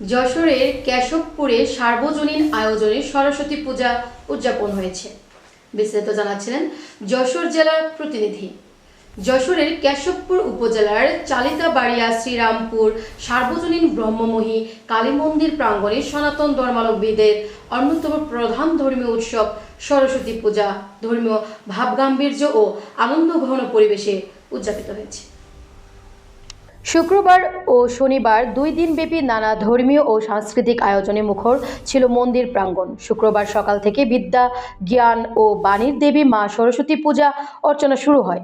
যশোরের কেশবপুরে সার্বজনীন আয়োজনে সরস্বতী পূজা উদযাপন হয়েছে। বিস্তারিত জানাচ্ছিলেন যশোর জেলার প্রতিনিধি। যশোরের কেশবপুর উপজেলার চালিতাবাড়িয়া শ্রীরামপুর সার্বজনীন ব্রহ্মমোহী কালী মন্দির প্রাঙ্গণে সনাতন ধর্মাবলম্বীদের অন্যতম প্রধান ধর্মীয় উৎসব সরস্বতী পূজা ধর্মীয় ভাবগাম্ভীর্য ও আনন্দঘন পরিবেশে উদযাপিত হয়েছে। শুক্রবার ও শনিবার 2 দিনব্যাপী নানা ধর্মীয় ও সাংস্কৃতিক আয়োজনে মুখর ছিল মন্দির প্রাঙ্গণ। শুক্রবার সকাল থেকে বিদ্যা, জ্ঞান ও বাণীর দেবী মা সরস্বতী পূজা অর্চনা শুরু হয়।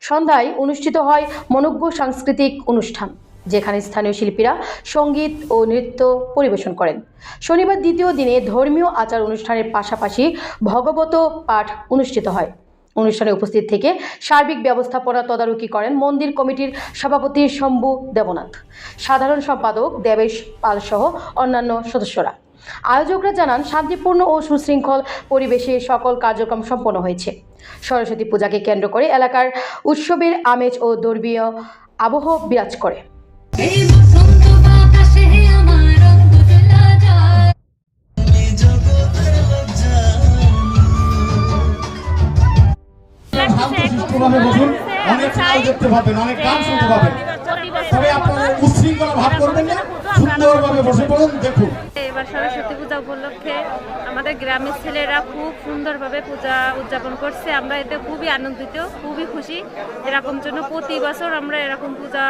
সন্ধ্যায় অনুষ্ঠিত হয় মনোজ্ঞ সাংস্কৃতিক অনুষ্ঠান, যেখানে স্থানীয় শিল্পীরা সঙ্গীত ও নৃত্য পরিবেশন করেন। শনিবার দ্বিতীয় দিনে ধর্মীয় আচার অনুষ্ঠানের পাশাপাশি ভগবত পাঠ অনুষ্ঠিত হয়। অনুষ্ঠানে উপস্থিত থেকে সার্বিক ব্যবস্থাপনা তদারকি করেন মন্দির কমিটির সভাপতি শম্ভু দেবনাথ, সাধারণ সম্পাদক দেবেশ পাল সহ অন্যান্য সদস্যরা। আয়োজকরা জানান, শান্তিপূর্ণ ও সুশৃঙ্খল পরিবেশে সকল কার্যক্রম সম্পন্ন হয়েছে। সরস্বতী পূজাকে কেন্দ্র করে এলাকার উৎসবের আমেজ ও ধর্মীয় আবহ বিরাজ করে। অনেক নাচ দেখতে পাবেন, অনেক গান শুনতে পাবেন, তবে আপনারা উচ্ছৃঙ্খলা ভাব করবেন না, সুন্দরভাবে বসে পড়ুন, দেখুন। এবার সরস্বতী পূজা উপলক্ষে আমাদের গ্রামের ছেলেরা খুব সুন্দরভাবে পূজা উদযাপন করছে। আমরা এতে খুবই আনন্দিত, খুবই খুশি। এরকম জন্য প্রতি বছর আমরা এরকম পূজা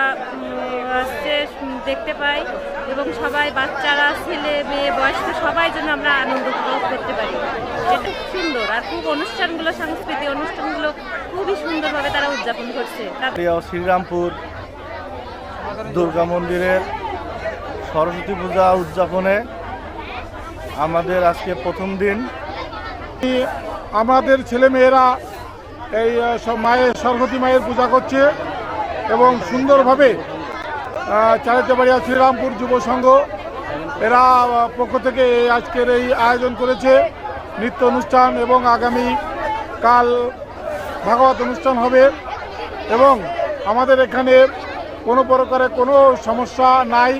দেখতে পাই এবং সবাই, বাচ্চারা, ছেলে মেয়ে, বয়স্ক সবাই জন্য আমরা আনন্দ উপভোগ করতে পারি। এটা সুন্দর, আর খুব অনুষ্ঠানগুলো, সাংস্কৃতিক অনুষ্ঠানগুলো খুবই সুন্দরভাবে তারা উদযাপন করছে। শ্রীরামপুর দুর্গা মন্দিরের সরস্বতী পূজা উদযাপনে আমাদের আজকে প্রথম দিন। আমাদের ছেলেমেয়েরা এই সরস্বতী মায়ের পূজা করছে এবং সুন্দরভাবে চালিতাবাড়িয়া শ্রীরামপুর যুব সংঘ এরা পক্ষ থেকে আজকের এই আয়োজন করেছে নৃত্য অনুষ্ঠান, এবং আগামী কাল ভাগবত অনুষ্ঠান হবে। এবং আমাদের এখানে কোনো প্রকারের কোনো সমস্যা নাই।